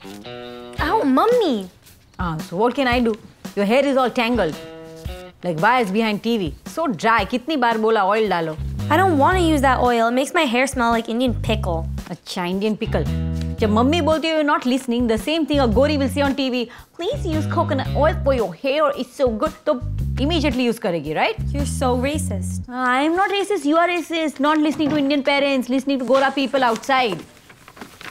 Ow, mummy! So what can I do? Your hair is all tangled. Like wires behind TV. So dry. कितनी बार बोला oil डालो? I don't want to use that oil. It makes my hair smell like Indian pickle. अच्छा, Indian pickle. जब mummy बोलती है you're not listening, the same thing a gori will say on TV. Please use coconut oil for your hair. It's so good. तो immediately use करेगी, right? You're so racist. I'm not racist. You are racist. Not listening to Indian parents, listening to Gora people outside.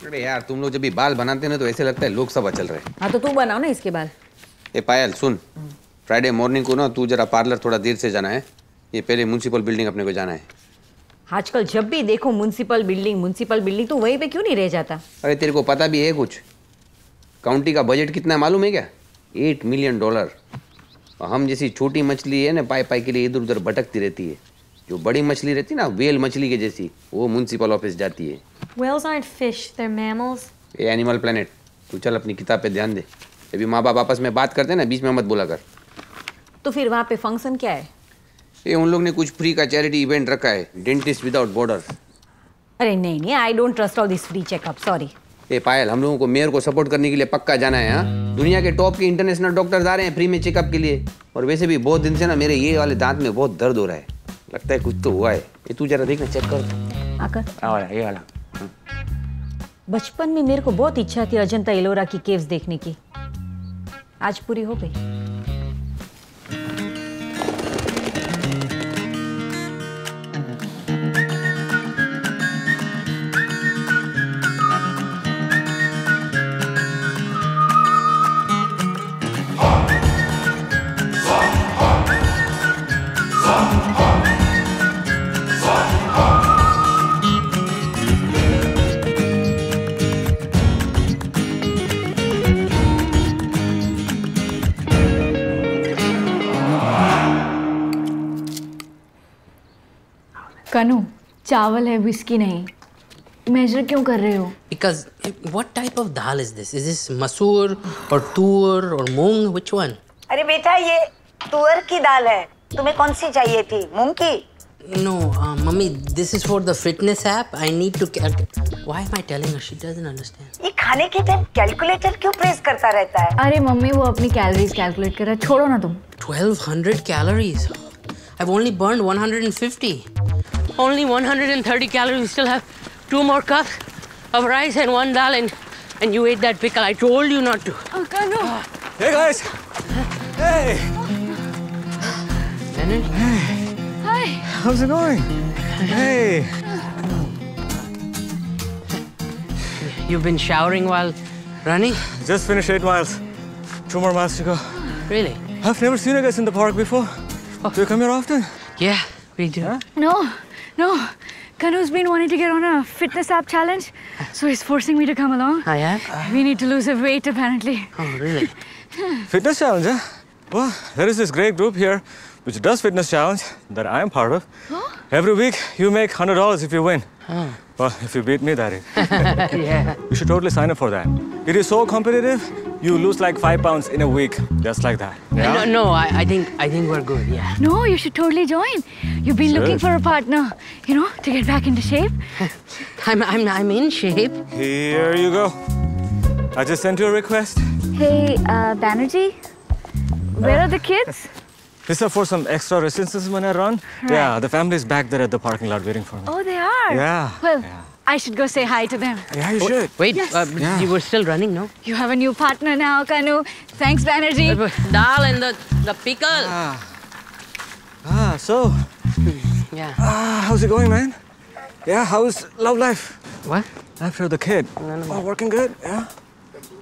अरे यार, तुम लोग जब भी बाल बनाते हैं ना तो ऐसे लगता है लोकसभा चल रहे हैं। हाँ तो तू बनाओ ना इसके बाल। ए पायल सुन, फ्राइडे मॉर्निंग को ना तू जरा पार्लर थोड़ा देर से जाना है। ये पहले म्युनिसिपल बिल्डिंग अपने को जाना है। आजकल जब भी देखो म्युनिसिपल बिल्डिंग तो वहीं पे क्यों नहीं रह जाता? अरे तेरे को पता भी है कुछ? काउंटी का बजट कितना मालूम है क्या? $8 मिलियन। हम जैसी छोटी मछली है ना पाई के लिए इधर उधर भटकती रहती है। जो बड़ी मछली रहती है ना वेल मछली के जैसी, वो म्युनिसिपल ऑफिस जाती है। Whales aren't fish, they're mammals. ये एनिमल प्लेनेट, तू चल अपनी किताब पे ध्यान दे। अभी माँ बाप आपस में बात करते हैं ना, बीच में मत बोला कर। तो फिर वहाँ पे फंक्शन क्या है? ये उन लोग ने कुछ फ्री का चैरिटी इवेंट रखा है, डेंटिस्ट विदाउट बॉर्डर। अरे नहीं, I don't trust all this free checkup, sorry. ये पायल, हम लोगों को मेयर को सपोर्ट करने के लिए पक्का जाना है। हाँ, दुनिया के टॉप के इंटरनेशनल डॉक्टर्स आ रहे हैं फ्री में चेकअप के लिए। और वैसे भी बहुत दिन से ना मेरे ये वाले दांत में बहुत दर्द हो रहा है। लगता है कुछ तो हुआ है। ये तू जरा देख ना, चेक कर। आकर ये वाला। बचपन में मेरे को बहुत इच्छा थी अजंता एलोरा की केव्स देखने की, आज पूरी हो गई। कनु, चावल है, विस्की नहीं। मेजर क्यों कर रहे हो? Because what type of dal is this? Is this masoor or tur or moong? Which one? अरे बेटा, ये तुअर की दाल है। तुम्हें कौन सी चाहिए थी, मूंग की? No, mummy, this is for the fitness app. I need to. Why am I telling her? She doesn't understand. ये खाने के टाइम कैलकुलेटर क्यों प्रेस करता रहता है? अरे मम्मी, वो अपनी कैलोरीज कैलकुलेट कर रहा है, छोड़ो ना तुम। 1200 calories. I've only burned 150. Only 130 calories. We still have 2 more cups of rice and 1 dal, and you ate that pickle. I told you not to. Uncle, no. Hey guys. Hey. Leonard? Hi. How's it going? Hey. You've been showering while running? Just finished 8 miles. 2 more miles to go. Really? I've never seen you guys in the park before. Oh. Do you come here often? Yeah, we do. Huh? No. Kanu's been wanting to get on a fitness app challenge, so he's forcing me to come along. I am? We need to lose a weight, apparently. Oh, really? Fitness challenge, huh? Well, there is this great group here which does fitness challenge that I am part of. Huh? Every week you make $100 if you win. Oh. Well, if you beat me, that is. Yeah. You should totally sign up for that. It is so competitive. You lose like 5 pounds in a week, just like that. Yeah? No, I think we're good. Yeah. No, you should totally join. You've been looking for a partner, to get back into shape. I'm in shape. Here you go. I just sent you a request. Hey, Banerjee, where are the kids? These are for some extra resistances when I run. Right. Yeah, the family's back there at the parking lot waiting for me. Oh, they are? Yeah. Well, yeah. I should go say hi to them. Yeah, you should. Wait, Yes. Yeah. you were still running, no? You have a new partner now, Kanu. Thanks, Banerjee. Dal and the pickle. So, Yeah. how's it going, man? Yeah, how's love life? What? After the kid. No. Oh, working good? Yeah.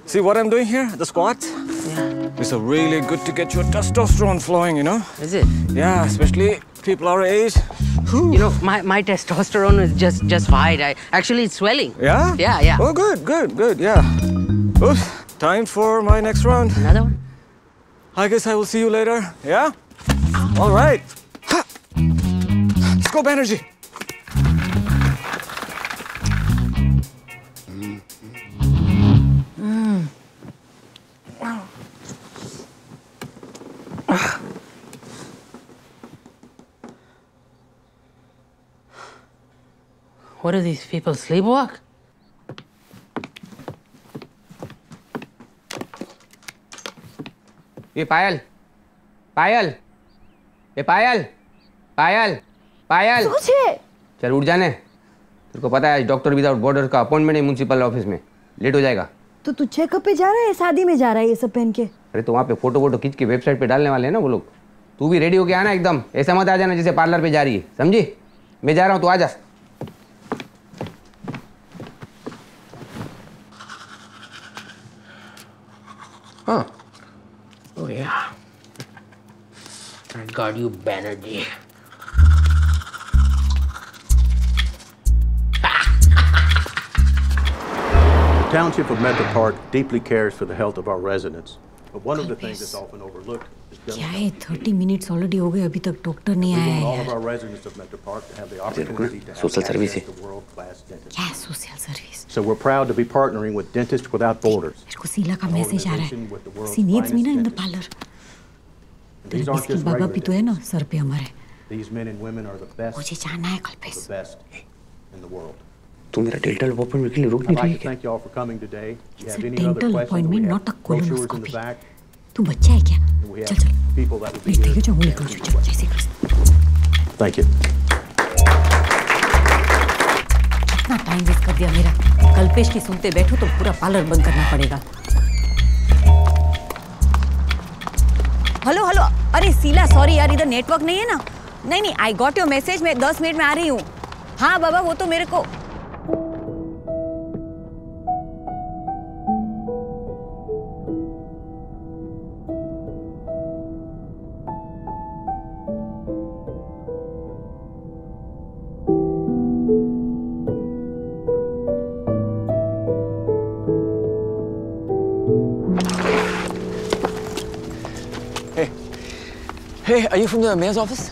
See what I'm doing here? The squats? Yeah. It's a really good to get your testosterone flowing, Is it? Yeah, especially people our age. You know, my testosterone is just fine. Actually, it's swelling. Yeah? Yeah. Oh, good, yeah. Oops, time for my next round. Another one? I guess I will see you later, yeah? All right. Ha! Let's go, Banerjee. What do these people sleepwalk? ये पायल, पायल, ये पायल, पायल, पायल। चल उठ जाने। तेरे को पता है आज डॉक्टर विदाउट बॉर्डर का अपॉइंटमेंट है म्युनिसिपल ऑफिस में, लेट हो जाएगा। तो तू चेकअप पे जा रहा है, शादी में जा रहा है ये सब पहन के? अरे तो वहाँ पे फोटो खींच के वेबसाइट पे डालने वाले हैं ना वो लोग। तू भी रेडी होके आना एकदम, ऐसा मत आ जाना जैसे पार्लर पे जा रही है, समझी? मैं जा रहा हूँ, तू आ जा। Huh. Oh yeah. Thank God you Banerjee. The Township of Metro Park deeply cares for the health of our residents. But one of the things that's often overlooked is क्या है 30 मिनट्स ऑलरेडी हो गए, अभी तक doctor नहीं आया है all of our residents of Metro Park to have the opportunity to have Social service access to world-class dentists. क्या social service? So we're proud to be partnering with Dentists Without Borders. मेरे को शीला का message आ रहा है, she needs मी ना in the parlour. These aren't इसकी just बाबा regular भी तो है ना सर पे हमारे। These men and women are the best, मुझे जाना है Kalpesh. the best in the world. तू मेरा डेंटल अपॉइंटमेंट के लिए रुक I'd नहीं रही like to है? thank you all for coming today. If you It's have a any other dental questions, appointment, we not a have brochures in the colonoscopy. back. तू बच्चा है क्या? We चल have चल। people that will be please here. देखो जाओ, निकलो चल, जय श्री कृष्ण। Thank you. कितना टाइम वेस्ट कर दिया मेरा। कल्पेश की सुनते बैठो तो पूरा पार्लर बंद करना पड़ेगा। हेलो हेलो, अरे शीला सॉरी यार, इधर नेटवर्क नहीं है ना। नहीं आई गॉट योर मैसेज, मैं 10 मिनट में आ रही हूँ। हाँ बाबा वो तो मेरे को Hey, are you from the mayor's office?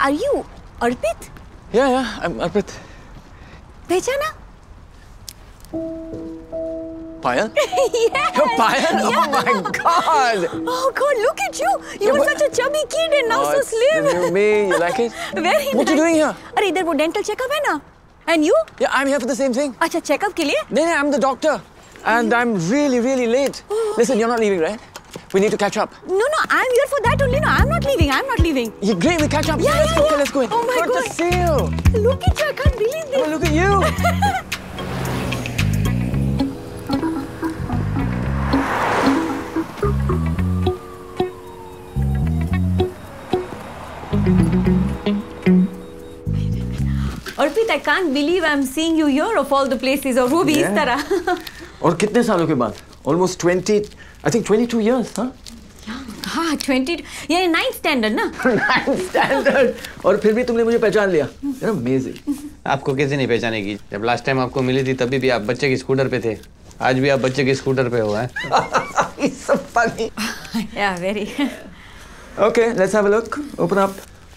Are you Arpit? Yeah, I'm Arpit. पहचाना? Payal? Yes. You're Payal? Oh my God! Oh God, look at you! You were such a chubby kid and now so it's slim. the new me. You like it? Very What you doing here? अरे इधर वो dental checkup है ना? And you? Yeah, I'm here for the same thing. अच्छा checkup के लिए? No, I'm the doctor. And I'm really late. Listen, you're not leaving, right? We need to catch up. No, I'm here for that only. No, I'm not leaving. Yeah, great, we catch up. Yeah, let's yeah, go, yeah. okay, let's go in. Oh my Good God. to see you. Look at you, I can't believe this. Oh, look at you. Arpit, I can't believe I'm seeing you here of all the places. और वो भी इस तरह. और कितने सालों के बाद? Almost 20, I think 22 years, huh? हाँ 20, ये 9th standard ना? 9th standard. और फिर भी तुमने मुझे पहचान लिया. You're amazing. आपको कैसे नहीं पहचानेगी? जब लास्ट टाइम आपको मिली थी तभी भी आप बच्चे की स्कूटर पे थे, आज भी आप बच्चे के स्कूटर पे हो। It's so funny. Yeah, very. Okay, let's have a look. Open up.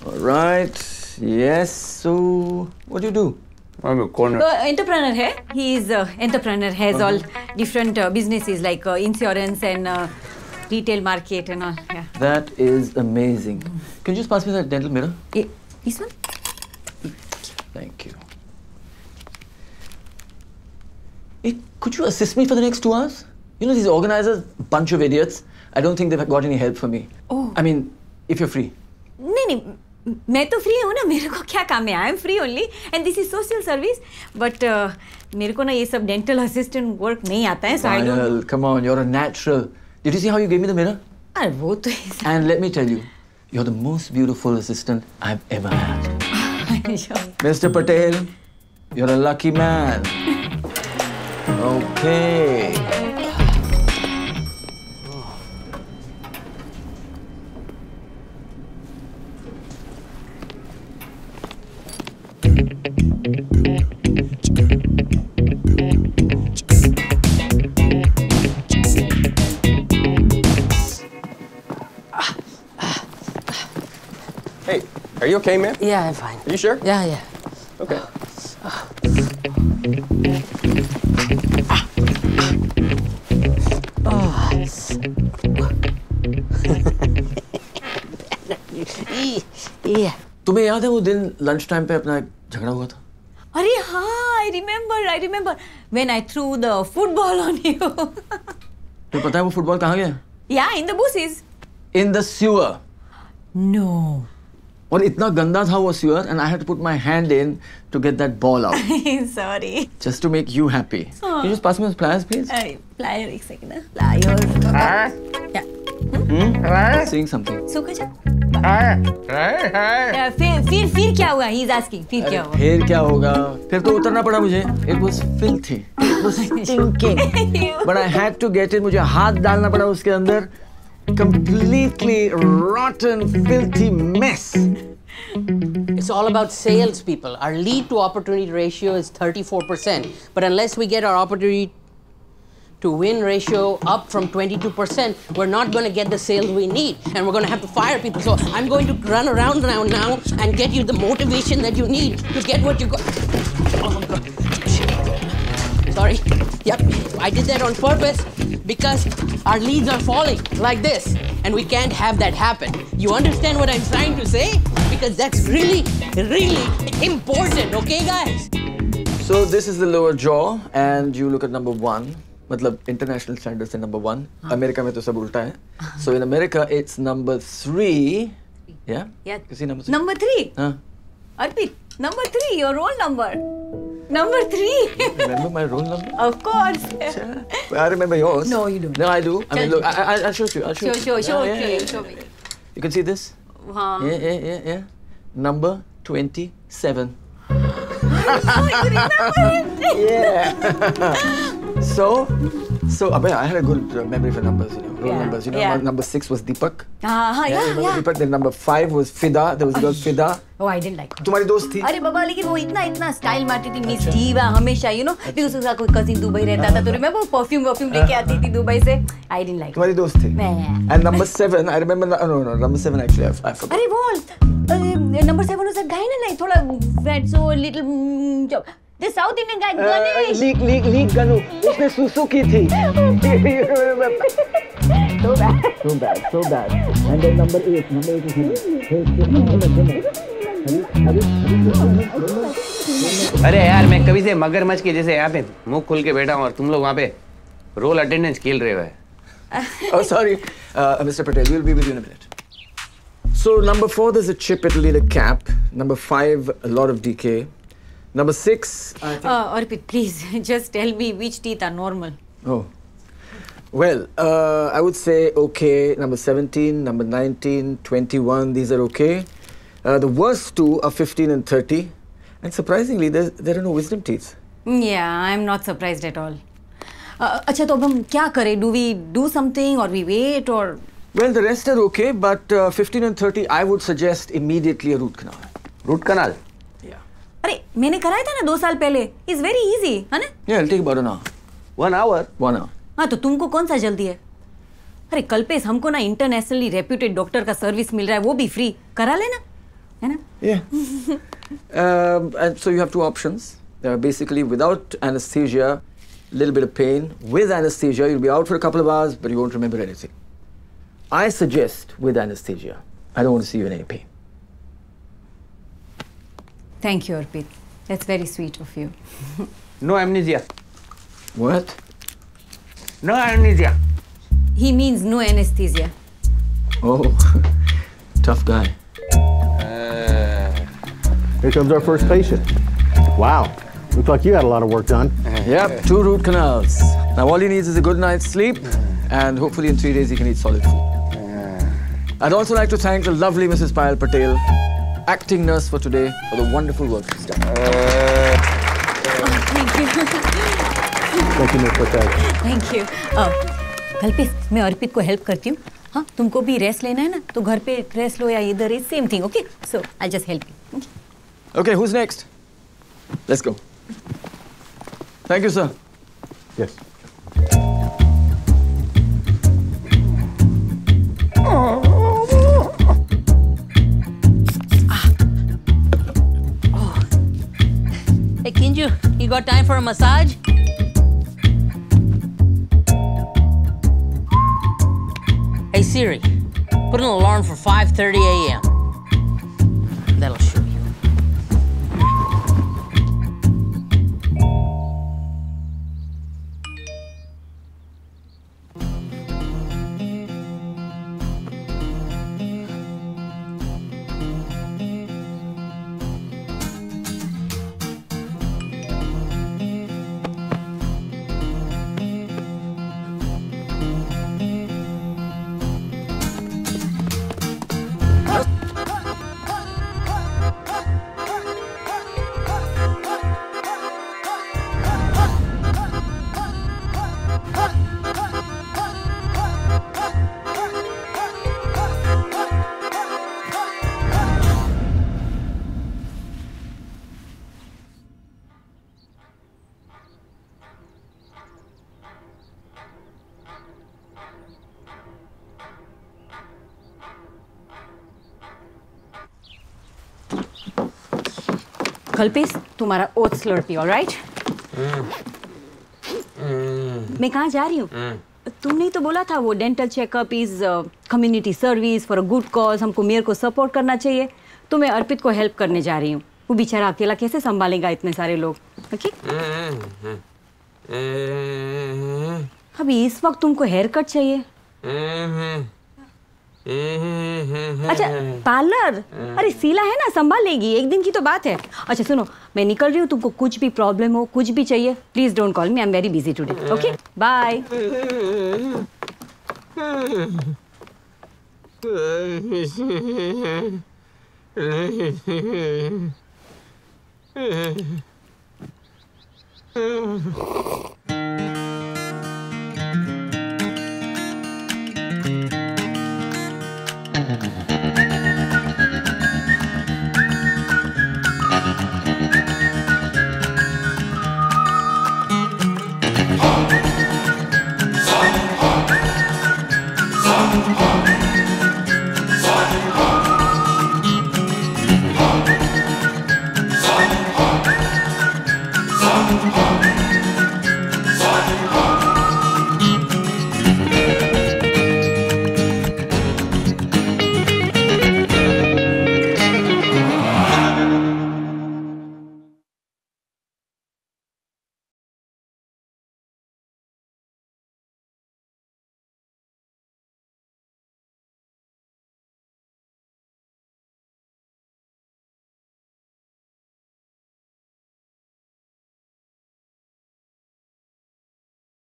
All right. Yes. So, what do you do? I'm a corner. Entrepreneur है. He is entrepreneur. Has all different businesses like insurance and retail market and all. Yeah. That is amazing. Can you just pass me that dental mirror? This one? Thank you. Hey, could you assist me for the next 2 hours? You know, these organizers, bunch of idiots. I don't think they've got any help for me. Oh. I mean, if you're free. नहीं, मैं तो free हूँ ना, मेरे को क्या काम है? I am free only and this is social service, but मेरे को ना ये सब डेंटल असिस्टेंट वर्क नहीं आता है, so I don't. Payal, come on, you're a natural. Did you see how you gave me the mirror? अरे वो तो And let me tell you, you're the most beautiful assistant I've ever had. Mr. Patel, you're a lucky man. Okay. Hey, are you okay, man? Yeah, I'm fine. Are you sure? Yeah. Okay. Yeah. तुम्हें याद है वो दिन lunch time पे अपना झगड़ा हुआ था? अरे हाँ, I remember when I threw the football on you. तुम्हें पता है वो फुटबॉल कहाँ गया? Yeah, in the bushes. In the sewer. No. और इतना गंदा था वो sewer, and I had to put my hand in to get that ball out. Sorry. Just to make you happy. Can you just pass me those pliers, please? Plier, एक second. Pliers. Yeah. Saying something. सूखा जा. फिर क्या हुआ? He's asking. फिर क्या हुआ? फिर क्या होगा? फिर तो उतरना पड़ा मुझे. It was filthy. It was stinking. But I had to get it. मुझे हाथ डालना पड़ा उसके अंदर. Completely rotten, filthy mess. It's all about sales, people. Our lead to opportunity ratio is 34%. But unless we get our opportunity to win ratio up from 22%, we're not going to get the sales we need. And we're going to have to fire people. So I'm going to run around now and get you the motivation that you need to get what you got. Oh, God. Sorry. Yep, I did that on purpose because our leads are falling like this. And we can't have that happen. You understand what I'm trying to say? Because that's really, really important, okay, guys? So this is the lower jaw, and you look at number 1. मतलब international standards से number 1. America में तो सब उल्टा है. So in America it's number 3. Yeah? Yeah. You see number 3? Number 3? Huh? Arpit, number 3, your roll number. Number 3. Remember my roll number? Of course. I remember yours. No, you don't. No, I do. I mean, look, I'll show you. I'll show you. Show me. You can see this? Yeah. Number 27. You remember it? Yeah. So, I had a good memory for numbers, roll numbers. Number 6 was Deepak. Yeah. Deepak. Then number 5 was Fida. There was a girl Fida. Oh, I didn't like her. तुम्हारी दोस्त थी? अरे बाबा, लेकिन वो इतना style मारती थी, miss diva हमेशा, because उसका कोई कजिन दुबई रहता था, तो remember परफ्यूम लेके आती थी दुबई से. I didn't like her. तुम्हारी दोस्त थी? And number 7, I remember. No, number 7 actually I forgot. अरे वो number 7 was a guy ना, like थोड़ा fat, so little. The South Indian guy, Ganesh. Leak Ganu. उसने सुसु की थी. So bad. And then number 8 is him. अरे यार, मैं कभी से मगरमच्छ के जैसे यहाँ पे मुंह खोल के बैठा हूँ और तुम लोग वहाँ पे रोल अटेंडेंस खेल रहे हो. Oh, sorry, Mr. Patel. We'll be with you in a minute. So number 4, there's a chip. It'll need a cap. Number 5, a lot of decay. Number 6, I think. Arpit, please just tell me which teeth are normal. Oh. Well, I would say okay. Number 17, number 19, 21. These are okay. The worst 2 are 15 and 30. And surprisingly, there are no wisdom teeth. Yeah, I'm not surprised at all. अच्छा, तो अब हम क्या करें? Do we do something or we wait or? Well, the rest are okay, but 15 and 30, I would suggest immediately a root canal. Root canal? Yeah. अरे मैंने कराया था ना 2 साल पहले. It's very easy, है ना? Yeah, it'll take about an hour. 1 hour? 1 hour. हाँ, तो तुमको कौन सा जल्दी है? अरे कल्पेश, हमको ना इंटरनेशनली रेप्यूटेड डॉक्टर का सर्विस मिल रहा है, वो भी फ्री. करा लेना, है ना? Yeah. And so you have 2 options. Basically, without anesthesia, a little bit of pain. With anesthesia, you'll be out for a couple of hours, but you won't remember anything. I suggest with anesthesia. I don't want to see you in any pain. Thank you, Arpit. That's very sweet of you. No amnesia. What? No amnesia. He means no anesthesia. Oh, tough guy. Here comes our first patient. Wow. Looks like you had a lot of work done. Yep, 2 root canals. Now all he needs is a good night's sleep, and hopefully in 3 days he can eat solid food. I'd also like to thank the lovely Mrs. Payal Patel, acting nurse for today, for the wonderful work she's done. Thank you. Thank you, Ms. Patel. Thank you. Kalpesh, मैं अर्पित को help करती हूँ. हाँ, तुमको भी rest लेना है ना, तो घर पे रेस्ट लो या इधर is same thing. Okay, so I just help you. Okay, who's next? Let's go. Thank you, sir. Yes. Hey, Kinju, you got time for a massage? Hey, Siri, put an alarm for 5:30 a.m. That'll show you. Kalpesh तुम्हारा oats लड़ती, alright? मैं कहाँ जा रही हूँ? तुमने ही तो बोला था वो dental checkup is community service for a good cause, हमको मेयर को सपोर्ट करना चाहिए। तो मैं अर्पित को हेल्प करने जा रही हूँ। वो बेचारा अकेला कैसे संभालेगा इतने सारे लोग? ओके? अभी इस वक्त तुमको हेयर कट चाहिए? अच्छा, पार्लर? अरे शीला है ना, संभाल लेगी, एक दिन की तो बात है। अच्छा सुनो, मैं निकल रही हूँ, तुमको कुछ भी प्रॉब्लम हो, कुछ भी चाहिए, please don't call me, I am very busy today. Okay, bye.